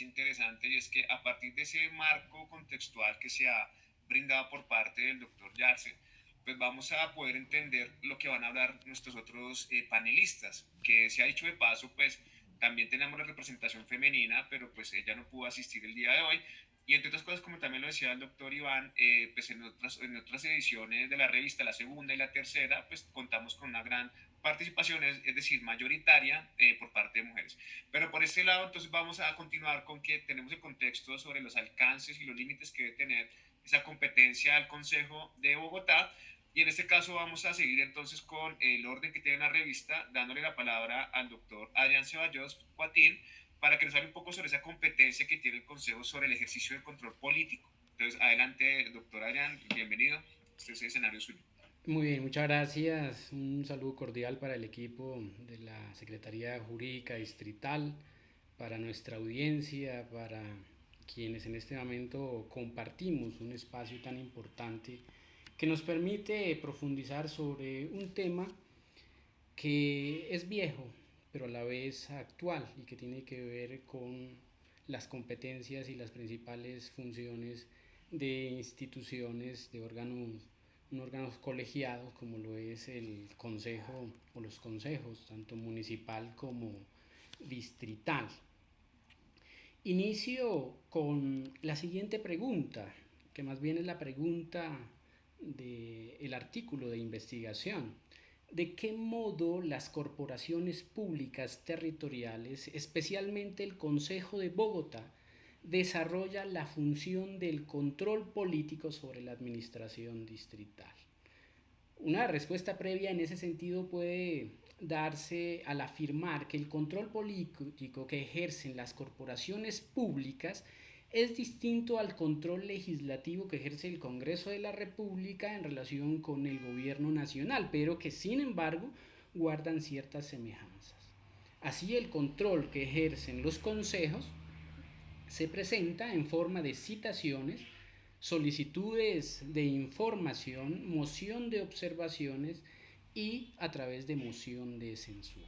interesante, y es que a partir de ese marco contextual que se ha brindado por parte del doctor Yarse, pues vamos a poder entender lo que van a hablar nuestros otros panelistas, que se ha dicho de paso, pues también tenemos la representación femenina, pero pues ella no pudo asistir el día de hoy. Y entre otras cosas, como también lo decía el doctor Iván, pues en otras ediciones de la revista, la segunda y la tercera, pues contamos con una gran participación, es decir, mayoritaria por parte de mujeres. Pero por este lado, entonces vamos a continuar con que tenemos el contexto sobre los alcances y los límites que debe tener esa competencia del Consejo de Bogotá. Y en este caso vamos a seguir entonces con el orden que tiene la revista, dándole la palabra al doctor Adrián Ceballos Cuatín para que nos hable un poco sobre esa competencia que tiene el Consejo sobre el ejercicio del control político. Entonces, adelante, doctor Adrián, bienvenido. Este es el escenario suyo. Muy bien, muchas gracias. Un saludo cordial para el equipo de la Secretaría Jurídica Distrital, para nuestra audiencia, para quienes en este momento compartimos un espacio tan importante que nos permite profundizar sobre un tema que es viejo, pero a la vez actual y que tiene que ver con las competencias y las principales funciones de instituciones, de órganos colegiados como lo es el consejo o los consejos, tanto municipal como distrital. Inicio con la siguiente pregunta, que más bien es la pregunta del artículo de investigación. ¿De qué modo las corporaciones públicas territoriales, especialmente el Consejo de Bogotá, desarrolla la función del control político sobre la administración distrital? Una respuesta previa en ese sentido puede darse al afirmar que el control político que ejercen las corporaciones públicas es distinto al control legislativo que ejerce el Congreso de la República en relación con el gobierno nacional, pero que sin embargo guardan ciertas semejanzas. Así, el control que ejercen los consejos se presenta en forma de citaciones, solicitudes de información, moción de observaciones y a través de moción de censura.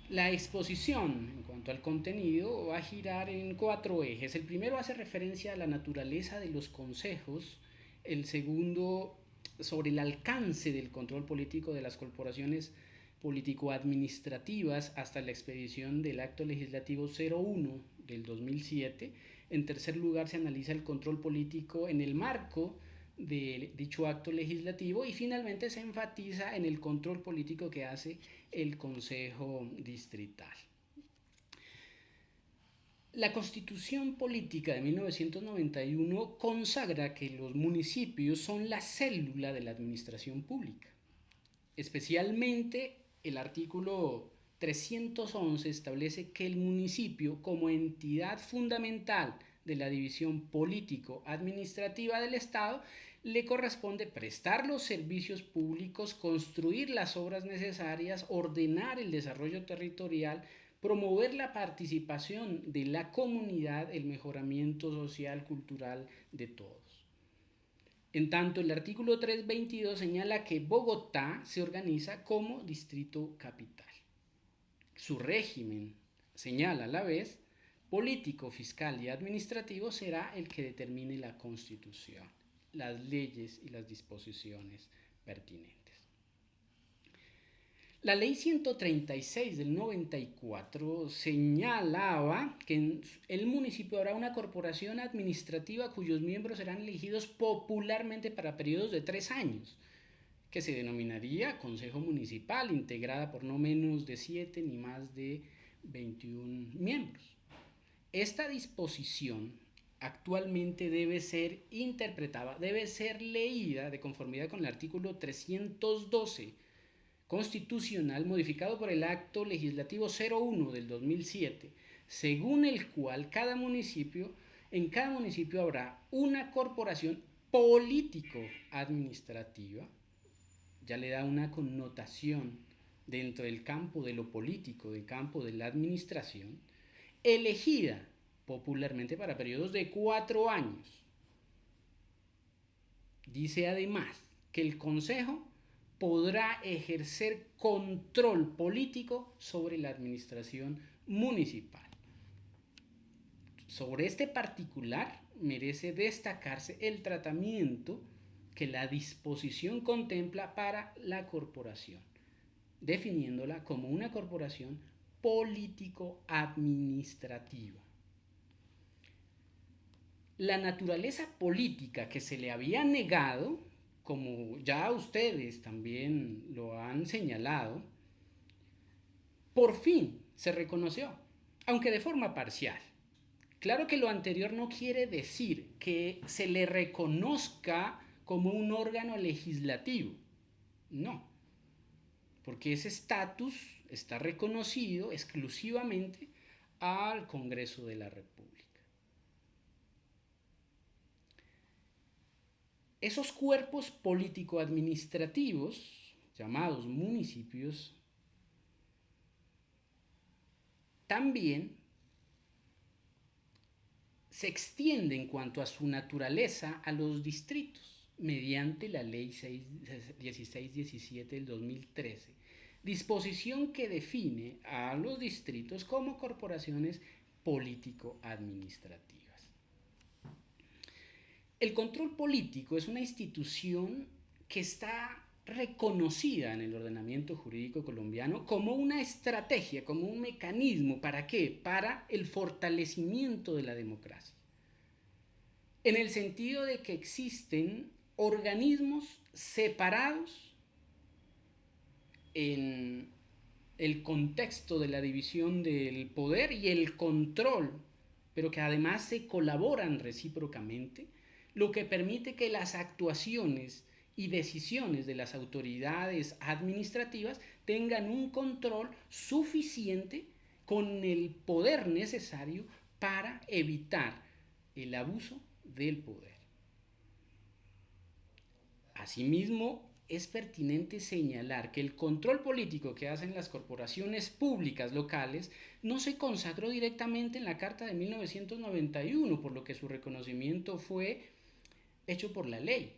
La exposición en cuanto al contenido va a girar en cuatro ejes. El primero hace referencia a la naturaleza de los consejos, el segundo sobre el alcance del control político de las corporaciones político-administrativas hasta la expedición del acto legislativo 01 del 2007. En tercer lugar, se analiza el control político en el marco de dicho acto legislativo y finalmente se enfatiza en el control político que hace el Consejo Distrital. La Constitución Política de 1991 consagra que los municipios son la célula de la administración pública. Especialmente el artículo 311 establece que el municipio, como entidad fundamental de la división político-administrativa del Estado, le corresponde prestar los servicios públicos, construir las obras necesarias, ordenar el desarrollo territorial, promover la participación de la comunidad, el mejoramiento social, cultural de todos. En tanto, el artículo 322 señala que Bogotá se organiza como distrito capital. Su régimen, señala a la vez, político, fiscal y administrativo será el que determine la Constitución, las leyes y las disposiciones pertinentes. La ley 136 del 94 señalaba que en el municipio habrá una corporación administrativa cuyos miembros serán elegidos popularmente para periodos de 3 años, que se denominaría Consejo Municipal, integrada por no menos de 7 ni más de 21 miembros. Esta disposición actualmente debe ser interpretada, debe ser leída de conformidad con el artículo 312 constitucional modificado por el acto legislativo 01 del 2007, según el cual en cada municipio habrá una corporación político-administrativa, ya le da una connotación dentro del campo de lo político, del campo de la administración, elegida popularmente para periodos de 4 años. Dice además que el Consejo podrá ejercer control político sobre la administración municipal. sobre este particular merece destacarse el tratamiento que la disposición contempla para la corporación, definiéndola como una corporación político-administrativa. La naturaleza política que se le había negado, como ya ustedes también lo han señalado, por fin se reconoció, aunque de forma parcial. Claro que lo anterior no quiere decir que se le reconozca como un órgano legislativo, no, porque ese estatus está reconocido exclusivamente al Congreso de la República. Esos cuerpos político-administrativos, llamados municipios, también se extiende en cuanto a su naturaleza a los distritos mediante la Ley 1617 del 2013, disposición que define a los distritos como corporaciones político-administrativas. El control político es una institución que está reconocida en el ordenamiento jurídico colombiano como una estrategia, como un mecanismo. ¿Para qué? Para el fortalecimiento de la democracia. En el sentido de que existen organismos separados en el contexto de la división del poder y el control, pero que además se colaboran recíprocamente, lo que permite que las actuaciones y decisiones de las autoridades administrativas tengan un control suficiente con el poder necesario para evitar el abuso del poder. Asimismo, es pertinente señalar que el control político que hacen las corporaciones públicas locales no se consagró directamente en la Carta de 1991, por lo que su reconocimiento fue hecho por la ley.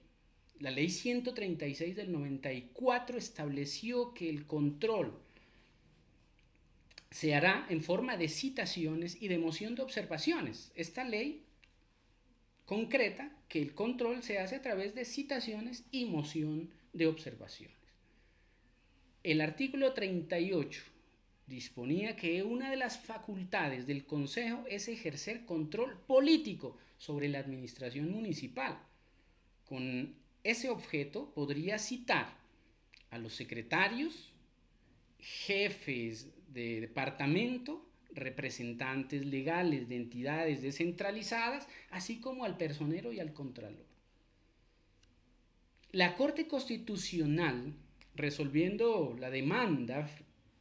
La Ley 136 del 94 estableció que el control se hará en forma de citaciones y de moción de observaciones. Esta ley concreta que el control se hace a través de citaciones y moción de observaciones. El artículo 38 disponía que una de las facultades del Consejo es ejercer control político sobre la administración municipal. Con ese objeto podría citar a los secretarios, jefes de departamento, representantes legales de entidades descentralizadas, así como al personero y al contralor. La Corte Constitucional, resolviendo la demanda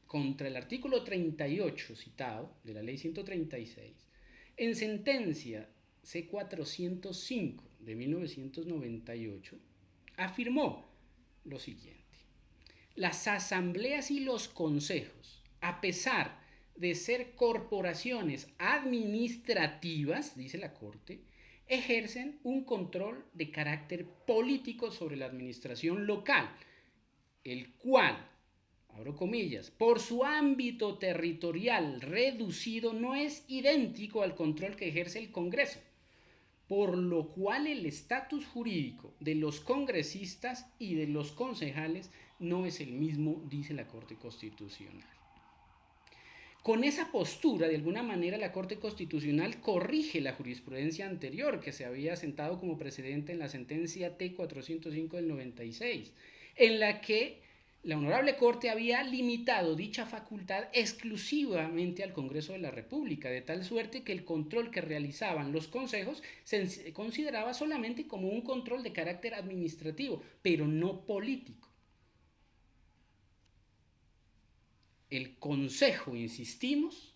contra el artículo 38 citado de la Ley 136, en sentencia C405 de 1998, afirmó lo siguiente: las asambleas y los consejos, a pesar de ser corporaciones administrativas, dice la Corte, ejercen un control de carácter político sobre la administración local, el cual, abro comillas, por su ámbito territorial reducido no es idéntico al control que ejerce el Congreso, por lo cual el estatus jurídico de los congresistas y de los concejales no es el mismo, dice la Corte Constitucional. Con esa postura, de alguna manera, la Corte Constitucional corrige la jurisprudencia anterior que se había sentado como precedente en la sentencia T405 del 96, en la que la Honorable Corte había limitado dicha facultad exclusivamente al Congreso de la República, de tal suerte que el control que realizaban los consejos se consideraba solamente como un control de carácter administrativo, pero no político. El Consejo, insistimos,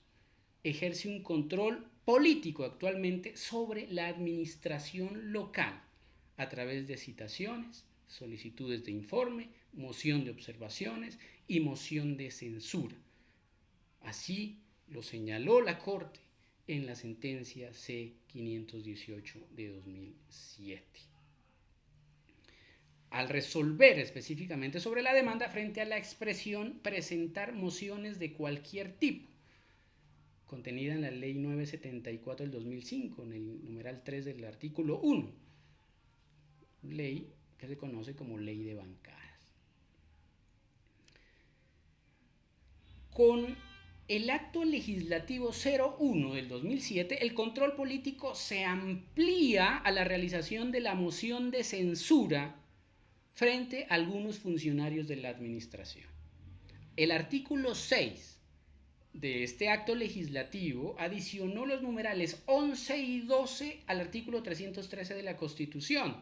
ejerce un control político actualmente sobre la administración local a través de citaciones, solicitudes de informe, moción de observaciones y moción de censura. Así lo señaló la Corte en la sentencia C518 de 2007. Al resolver específicamente sobre la demanda frente a la expresión presentar mociones de cualquier tipo, contenida en la Ley 974 del 2005, en el numeral 3 del artículo 1, ley que se conoce como Ley de Bancadas. Con el acto legislativo 01 del 2007, el control político se amplía a la realización de la moción de censura frente a algunos funcionarios de la administración. El artículo 6 de este acto legislativo adicionó los numerales 11 y 12 al artículo 313 de la Constitución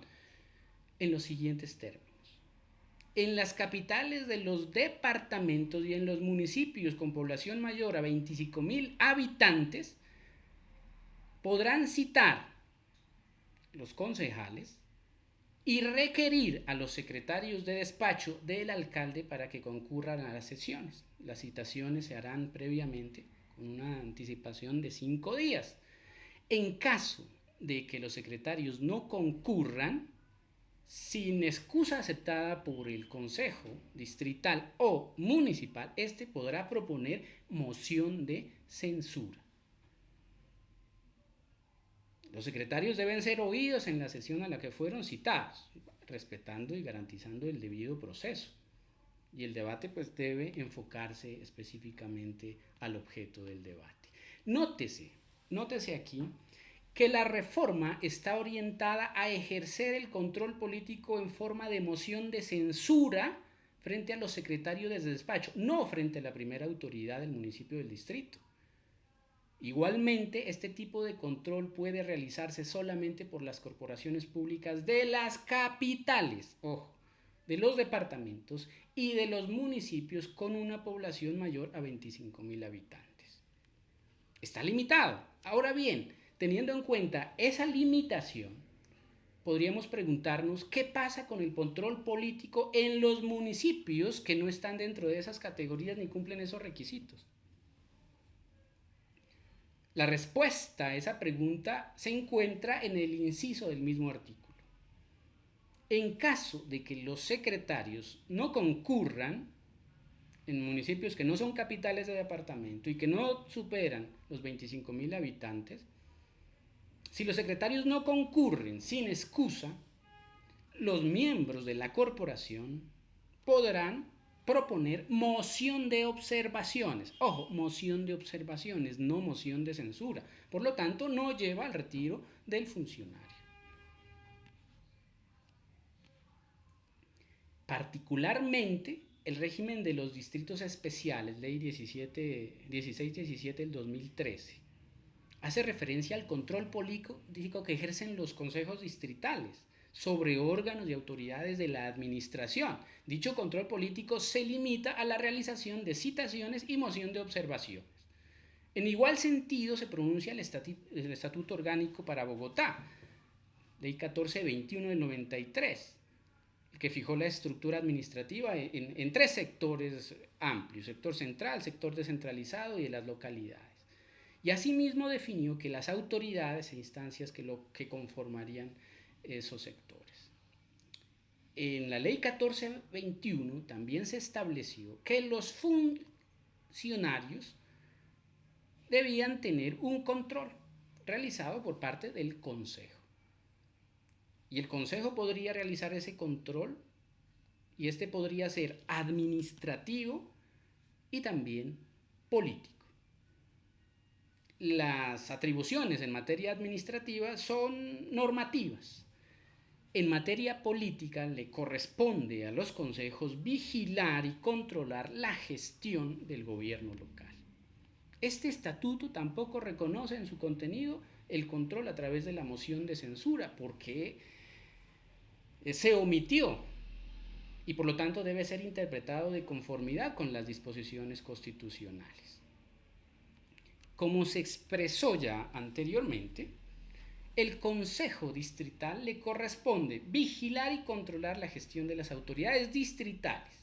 en los siguientes términos. En las capitales de los departamentos y en los municipios con población mayor a 25.000 habitantes podrán citar los concejales y requerir a los secretarios de despacho del alcalde para que concurran a las sesiones. Las citaciones se harán previamente con una anticipación de 5 días. En caso de que los secretarios no concurran, sin excusa aceptada por el Consejo Distrital o Municipal, este podrá proponer moción de censura. Los secretarios deben ser oídos en la sesión a la que fueron citados, respetando y garantizando el debido proceso. Y el debate pues debe enfocarse específicamente al objeto del debate. Nótese aquí que la reforma está orientada a ejercer el control político en forma de moción de censura frente a los secretarios de despacho, no frente a la primera autoridad del municipio del distrito. Igualmente, este tipo de control puede realizarse solamente por las corporaciones públicas de las capitales, ojo, de los departamentos y de los municipios con una población mayor a 25.000 habitantes. Está limitado. Ahora bien, teniendo en cuenta esa limitación, podríamos preguntarnos qué pasa con el control político en los municipios que no están dentro de esas categorías ni cumplen esos requisitos. La respuesta a esa pregunta se encuentra en el inciso del mismo artículo. En caso de que los secretarios no concurran en municipios que no son capitales de departamento y que no superan los 25.000 habitantes, si los secretarios no concurren sin excusa, los miembros de la corporación podrán proponer moción de observaciones. Ojo, moción de observaciones, no moción de censura. Por lo tanto, no lleva al retiro del funcionario. Particularmente, el régimen de los distritos especiales, Ley 1617 del 2013, hace referencia al control político que ejercen los consejos distritales sobre órganos y autoridades de la administración. Dicho control político se limita a la realización de citaciones y moción de observaciones. En igual sentido se pronuncia el Estatuto Orgánico para Bogotá, Ley 1421 del 93, que fijó la estructura administrativa en 3 sectores amplios: sector central, sector descentralizado y de las localidades. Y asimismo definió que las autoridades e instancias que conformarían esos sectores. En la Ley 1421 también se estableció que los funcionarios debían tener un control realizado por parte del Consejo. Y el Consejo podría realizar ese control, y este podría ser administrativo y también político. Las atribuciones en materia administrativa son normativas. En materia política le corresponde a los consejos vigilar y controlar la gestión del gobierno local. Este estatuto tampoco reconoce en su contenido el control a través de la moción de censura, porque se omitió y por lo tanto debe ser interpretado de conformidad con las disposiciones constitucionales. Como se expresó ya anteriormente, el Consejo Distrital le corresponde vigilar y controlar la gestión de las autoridades distritales.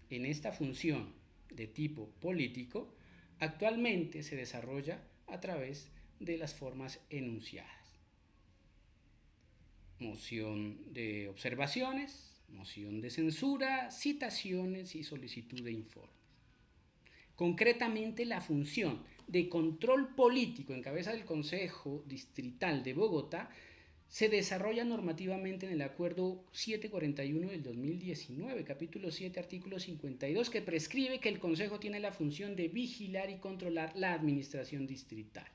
En esta función de tipo político, actualmente se desarrolla a través de las formas enunciadas: moción de observaciones, moción de censura, citaciones y solicitud de informes. Concretamente, la función de control político en cabeza del Consejo Distrital de Bogotá se desarrolla normativamente en el Acuerdo 741 del 2019, capítulo 7, artículo 52, que prescribe que el Consejo tiene la función de vigilar y controlar la administración distrital.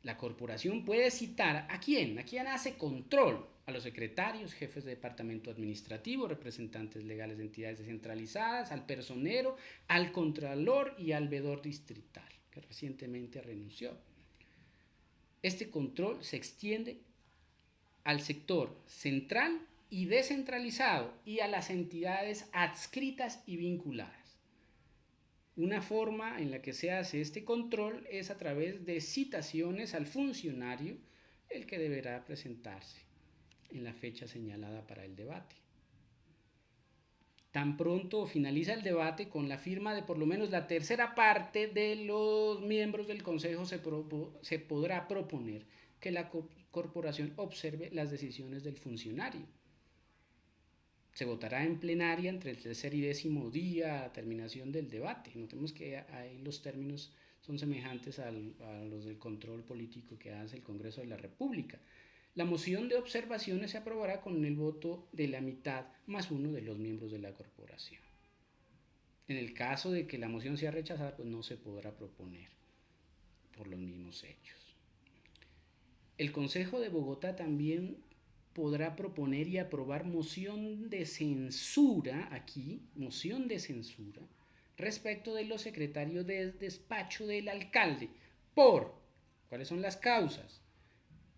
La corporación puede citar ¿a quién? ¿A quién hace control? A los secretarios, jefes de departamento administrativo, representantes legales de entidades descentralizadas, al personero, al contralor y al veedor distrital, que recientemente renunció. Este control se extiende al sector central y descentralizado y a las entidades adscritas y vinculadas. Una forma en la que se hace este control es a través de citaciones al funcionario, el que deberá presentarse en la fecha señalada para el debate. Tan pronto finaliza el debate, con la firma de por lo menos la tercera parte de los miembros del Consejo, se podrá proponer que la corporación observe las decisiones del funcionario. Se votará en plenaria entre el tercer y 10º día a terminación del debate. Notemos que ahí los términos son semejantes a los del control político que hace el Congreso de la República. La moción de observaciones se aprobará con el voto de la mitad más uno de los miembros de la corporación. En el caso de que la moción sea rechazada, pues no se podrá proponer por los mismos hechos. El Consejo de Bogotá también podrá proponer y aprobar moción de censura, moción de censura, respecto de los secretarios de despacho del alcalde, ¿cuáles son las causas?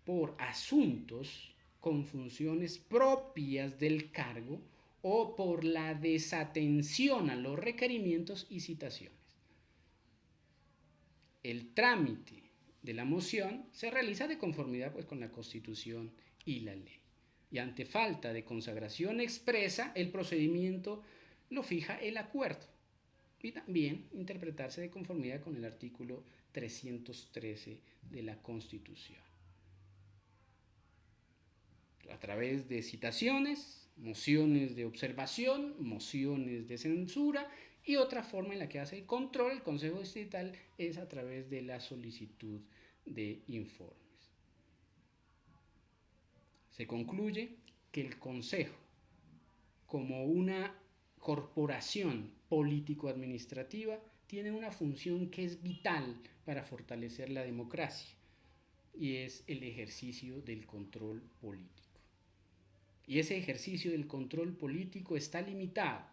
Por asuntos con funciones propias del cargo o por la desatención a los requerimientos y citaciones. El trámite de la moción se realiza de conformidad con la Constitución y la ley. Y ante falta de consagración expresa, el procedimiento lo fija el acuerdo. Y también interpretarse de conformidad con el artículo 313 de la Constitución. A través de citaciones, mociones de observación, mociones de censura y otra forma en la que hace el control el Consejo Distrital es a través de la solicitud de informes. Se concluye que el Consejo, como una corporación político-administrativa, tiene una función que es vital para fortalecer la democracia y es el ejercicio del control político. Y ese ejercicio del control político está limitado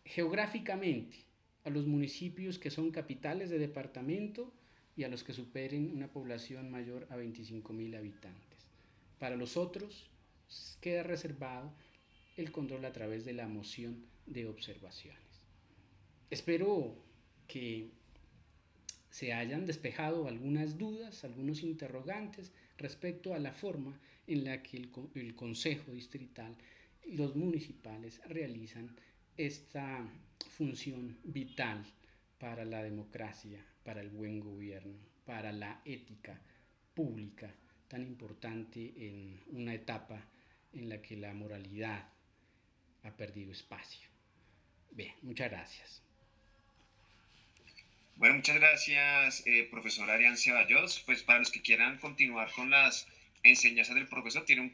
geográficamente a los municipios que son capitales de departamento y a los que superen una población mayor a 25.000 habitantes. Para los otros queda reservado el control a través de la moción de observaciones. Espero que se hayan despejado algunas dudas, algunos interrogantes respecto a la forma en la que el Consejo Distrital y los municipales realizan esta función vital para la democracia, para el buen gobierno, para la ética pública, tan importante en una etapa en la que la moralidad ha perdido espacio. Bien, muchas gracias. Bueno, muchas gracias, profesor Arián Ceballos. Pues para los que quieran continuar con las enseñanzas del profesor, tiene un